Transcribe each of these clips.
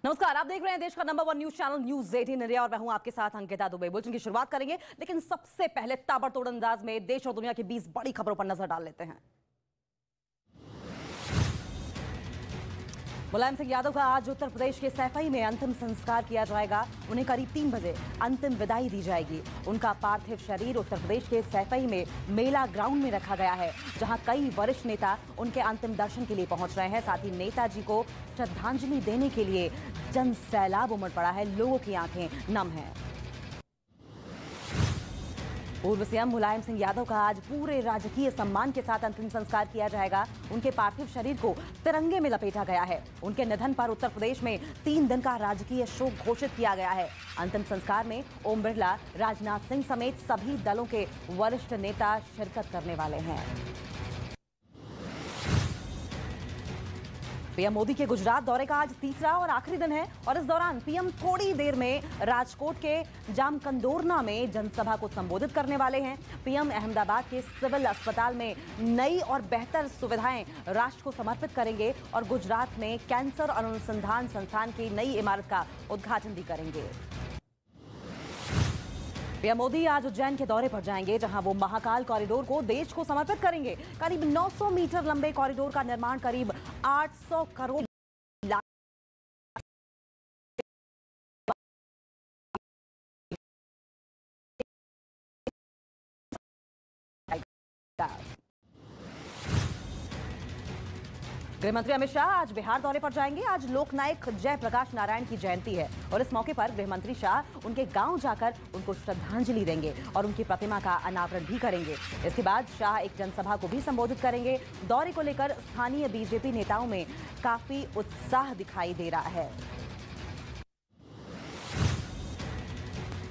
नमस्कार, आप देख रहे हैं देश का number 1 news channel news 18 India और मैं हूं आपके साथ अंकिता दुबे। बुलेटिन की शुरुआत करेंगे, लेकिन सबसे पहले ताबड़तोड़ अंदाज में देश और दुनिया की 20 बड़ी खबरों पर नजर डाल लेते हैं। मुलायम सिंह यादव का आज उत्तर प्रदेश के सैफई में अंतिम संस्कार किया जाएगा। उन्हें करीब 3 बजे अंतिम विदाई दी जाएगी। उनका पार्थिव शरीर उत्तर प्रदेश के सैफई में मेला ग्राउंड में रखा गया है, जहां कई वरिष्ठ नेता उनके अंतिम दर्शन के लिए पहुंच रहे हैं। साथ ही नेताजी को श्रद्धांजलि देने के लिए जन सैलाब उमड़ पड़ा है, लोगों की आंखें नम हैं। पूर्व सीएम मुलायम सिंह यादव का आज पूरे राजकीय सम्मान के साथ अंतिम संस्कार किया जाएगा। उनके पार्थिव शरीर को तिरंगे में लपेटा गया है। उनके निधन पर उत्तर प्रदेश में 3 दिन का राजकीय शोक घोषित किया गया है। अंतिम संस्कार में ओम बिरला, राजनाथ सिंह समेत सभी दलों के वरिष्ठ नेता शिरकत करने वाले हैं। पीएम मोदी के गुजरात दौरे का आज तीसरा और आखिरी दिन है और इस दौरान पीएम थोड़ी देर में राजकोट के जामकंदोरना में जनसभा को संबोधित करने वाले हैं। पीएम अहमदाबाद के सिविल अस्पताल में नई और बेहतर सुविधाएं राष्ट्र को समर्पित करेंगे और गुजरात में कैंसर अनुसंधान संस्थान की नई इमारत का उद्घाटन भी करेंगे। पीएम मोदी आज उज्जैन के दौरे पर जाएंगे, जहां वो महाकाल कॉरिडोर को देश को समर्पित करेंगे। करीब 900 मीटर लंबे कॉरिडोर का निर्माण करीब 800 करोड़ गृहमंत्री अमित शाह आज बिहार दौरे पर जाएंगे। आज लोकनायक जयप्रकाश नारायण की जयंती है और इस मौके पर गृहमंत्री शाह उनके गांव जाकर उनको श्रद्धांजलि देंगे और उनकी प्रतिमा का अनावरण भी करेंगे। इसके बाद शाह एक जनसभा को भी संबोधित करेंगे। दौरे को लेकर स्थानीय बीजेपी नेताओं में काफी उत्साह दिखाई दे रहा है।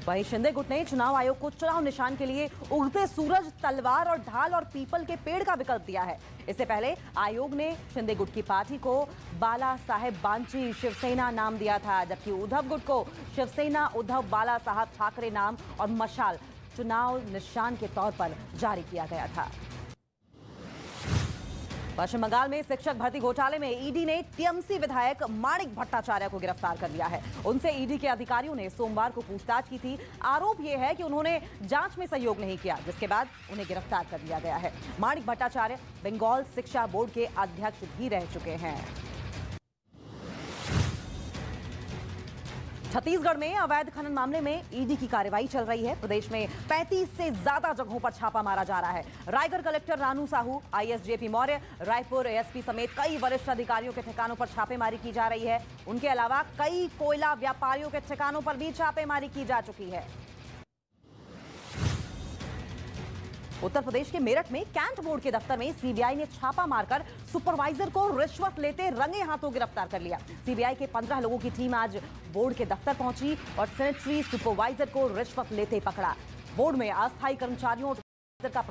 वहीं शिंदे गुट ने चुनाव आयोग को चुनाव निशान के लिए उगते सूरज, तलवार और ढाल और पीपल के पेड़ का विकल्प दिया है। इससे पहले आयोग ने शिंदे गुट की पार्टी को बाला साहेब बांची शिवसेना नाम दिया था, जबकि उद्धव गुट को शिवसेना उद्धव बाला साहब ठाकरे नाम और मशाल चुनाव निशान के तौर पर जारी किया गया था। पश्चिम बंगाल में शिक्षक भर्ती घोटाले में ईडी ने टीएमसी विधायक माणिक भट्टाचार्य को गिरफ्तार कर लिया है। उनसे ईडी के अधिकारियों ने सोमवार को पूछताछ की थी। आरोप यह है कि उन्होंने जांच में सहयोग नहीं किया, जिसके बाद उन्हें गिरफ्तार कर लिया गया है। माणिक भट्टाचार्य बंगाल शिक्षा बोर्ड के अध्यक्ष भी रह चुके हैं। छत्तीसगढ़ में अवैध खनन मामले में ईडी की कार्रवाई चल रही है। प्रदेश में 35 से ज्यादा जगहों पर छापा मारा जा रहा है। Raigarh collector Ranu Sahu, IAS Maurya, Raipur SP समेत कई वरिष्ठ अधिकारियों के ठिकानों पर छापेमारी की जा रही है। उनके अलावा कई कोयला व्यापारियों के ठिकानों पर भी छापेमारी की जा चुकी है। उत्तर प्रदेश के मेरठ में कैंट बोर्ड के दफ्तर में सीबीआई ने छापा मारकर सुपरवाइजर को रिश्वत लेते रंगे हाथों गिरफ्तार कर लिया। सीबीआई के 15 लोगों की टीम आज बोर्ड के दफ्तर पहुंची और सैनिटरी सुपरवाइजर को रिश्वत लेते पकड़ा। बोर्ड में अस्थायी कर्मचारियों का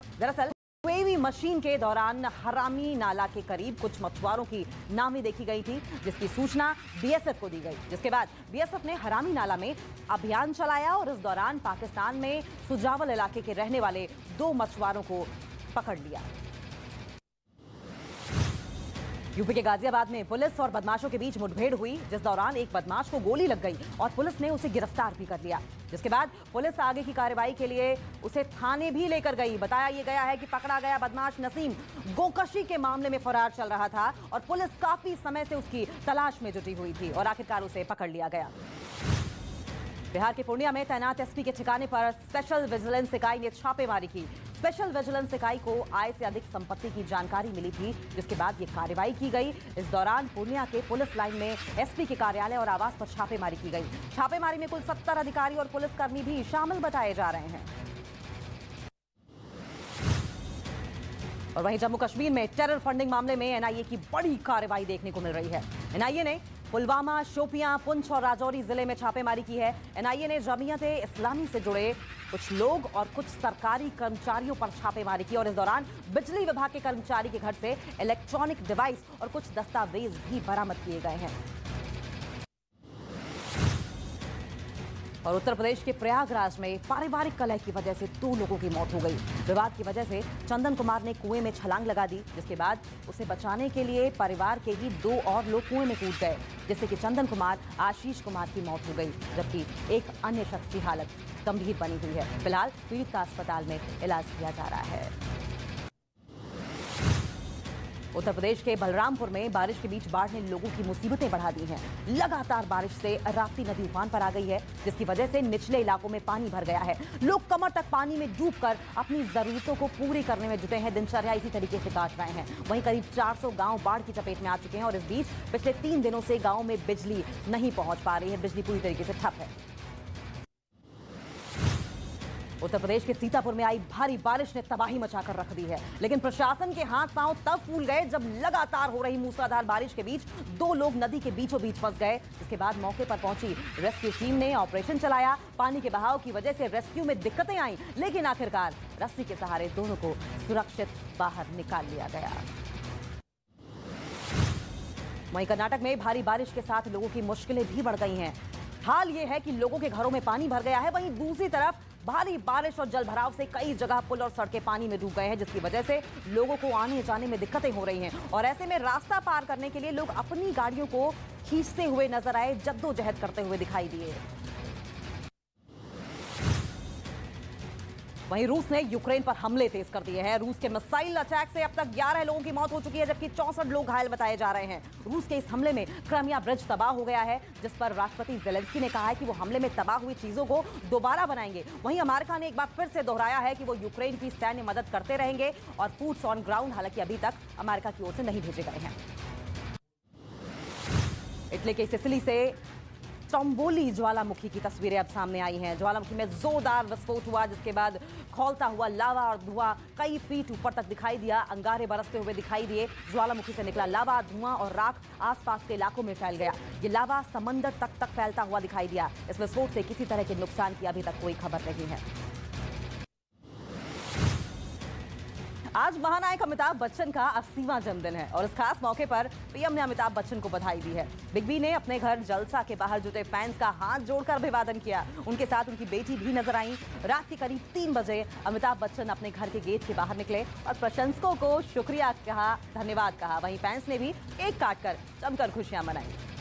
दरअसल यूएवी मशीन के दौरान हरामी नाला के करीब कुछ मछुआरों की नावें देखी गई थी, जिसकी सूचना बीएसएफ को दी गई, जिसके बाद बीएसएफ ने हरामी नाला में अभियान चलाया और इस दौरान पाकिस्तान में सुजावल इलाके के रहने वाले 2 मछुआरों को पकड़ लिया। यूपी के गाजियाबाद में पुलिस और बदमाशों के बीच मुठभेड़ हुई, जिस दौरान एक बदमाश को गोली लग गई और पुलिस ने उसे गिरफ्तार भी कर लिया, जिसके बाद पुलिस आगे की कार्रवाई के लिए उसे थाने भी लेकर गई। बताया यह गया है कि पकड़ा गया बदमाश नसीम गोकशी के मामले में फरार चल रहा था और पुलिस काफी समय से उसकी तलाश में जुटी हुई थी और आखिरकार उसे पकड़ लिया गया। बिहार के पूर्णिया में तैनात एसपी के ठिकाने पर स्पेशल विजिलेंस इकाई ने छापेमारी की। स्पेशल विजिलेंस इकाई को आय से अधिक संपत्ति की जानकारी मिली थी, जिसके बाद ये कार्रवाई की गई। इस दौरान पूर्णिया के पुलिस लाइन में एसपी के कार्यालय और आवास पर छापेमारी की गई। छापेमारी में कुल 70 अधिकारी और पुलिसकर्मी भी शामिल बताए जा रहे हैं। और वहीं जम्मू कश्मीर में टेरर फंडिंग मामले में एनआईए की बड़ी कार्रवाई देखने को मिल रही है। एनआईए ने पुलवामा, शोपियां, पुंछ और राजौरी जिले में छापेमारी की है। एनआईए ने जमीयते इस्लामी से जुड़े कुछ लोग और कुछ सरकारी कर्मचारियों पर छापेमारी की और इस दौरान बिजली विभाग के कर्मचारी के घर से इलेक्ट्रॉनिक डिवाइस और कुछ दस्तावेज भी बरामद किए गए हैं। और उत्तर प्रदेश के प्रयागराज में पारिवारिक कलह की वजह से 2 लोगों की मौत हो गई। विवाद की वजह से चंदन कुमार ने कुएं में छलांग लगा दी, जिसके बाद उसे बचाने के लिए परिवार के ही 2 और लोग कुएं में कूद गए, जिससे कि चंदन कुमार आशीष कुमार की मौत हो गई, जबकि एक अन्य शख्स की हालत गंभीर बनी हुई है। फिलहाल पीड़ित का अस्पताल में इलाज किया जा रहा है। उत्तर प्रदेश के बलरामपुर में बारिश के बीच बाढ़ ने लोगों की मुसीबतें बढ़ा दी हैं। लगातार बारिश से राप्ती नदी उफान पर आ गई है, जिसकी वजह से निचले इलाकों में पानी भर गया है। लोग कमर तक पानी में डूबकर अपनी जरूरतों को पूरी करने में जुटे हैं। दिनचर्या इसी तरीके से काट रहे हैं। वहीं करीब 400 गांव बाढ़ की चपेट में आ चुके हैं और इस बीच पिछले 3 दिनों से गाँव में बिजली नहीं पहुंच पा रही है। बिजली पूरी तरीके से ठप है। उत्तर प्रदेश के सीतापुर में आई भारी बारिश ने तबाही मचाकर रख दी है, लेकिन प्रशासन के हाथ पांव तब फूल गए जब लगातार हो रही मूसलाधार बारिश के बीच 2 लोग नदी के बीचों बीच फंस गए। इसके बाद मौके पर पहुंची रेस्क्यू टीम ने ऑपरेशन चलाया। पानी के बहाव की वजह से रेस्क्यू में दिक्कतें आई, लेकिन आखिरकार रस्सी के सहारे दोनों को सुरक्षित बाहर निकाल लिया गया। वहीं कर्नाटक में भारी बारिश के साथ लोगों की मुश्किलें भी बढ़ गई हैं। हाल ये है कि लोगों के घरों में पानी भर गया है। वहीं दूसरी तरफ भारी बारिश और जलभराव से कई जगह पुल और सड़कें पानी में डूब गए हैं, जिसकी वजह से लोगों को आने जाने में दिक्कतें हो रही हैं। और ऐसे में रास्ता पार करने के लिए लोग अपनी गाड़ियों को खींचते हुए नजर आए, जद्दोजहद करते हुए दिखाई दिए। वहीं रूस ने यूक्रेन पर हमले तेज कर दिए हैं। रूस के मिसाइल अटैक से अब तक 11 लोगों की मौत हो चुकी है, जबकि 64 लोग घायल बताए जा रहे हैं। रूस के इस हमले में क्राइमिया ब्रिज तबाह हो गया है, जिस पर राष्ट्रपति जेलेंस्की ने कहा है कि वो हमले में तबाह हुई चीजों को दोबारा बनाएंगे। वहीं अमेरिका ने एक बार फिर से दोहराया है कि वो यूक्रेन की सैन्य मदद करते रहेंगे और फूड्स ऑन ग्राउंड हालांकि अभी तक अमेरिका की ओर से नहीं भेजे गए हैं। इटली के सिसिली से स्ट्रोम्बोली ज्वालामुखी की तस्वीरें अब सामने आई हैं। ज्वालामुखी में जोरदार विस्फोट हुआ, जिसके बाद खौलता हुआ लावा और धुआं कई फीट ऊपर तक दिखाई दिया। अंगारे बरसते हुए दिखाई दिए। ज्वालामुखी से निकला लावा, धुआं और राख आसपास के इलाकों में फैल गया। ये लावा समंदर तक फैलता हुआ दिखाई दिया। इस विस्फोट से किसी तरह के नुकसान की अभी तक कोई खबर नहीं है। आज महानायक अमिताभ बच्चन का 80वां जन्मदिन है और इस खास मौके पर पीएम ने अमिताभ बच्चन को बधाई दी है। बिग बी ने अपने घर जलसा के बाहर जुटे फैंस का हाथ जोड़कर अभिवादन किया। उनके साथ उनकी बेटी भी नजर आई। रात के करीब 3 बजे अमिताभ बच्चन अपने घर के गेट के बाहर निकले और प्रशंसकों को शुक्रिया कहा, धन्यवाद कहा। वहीं फैंस ने भी केक काटकर जमकर खुशियां मनाई।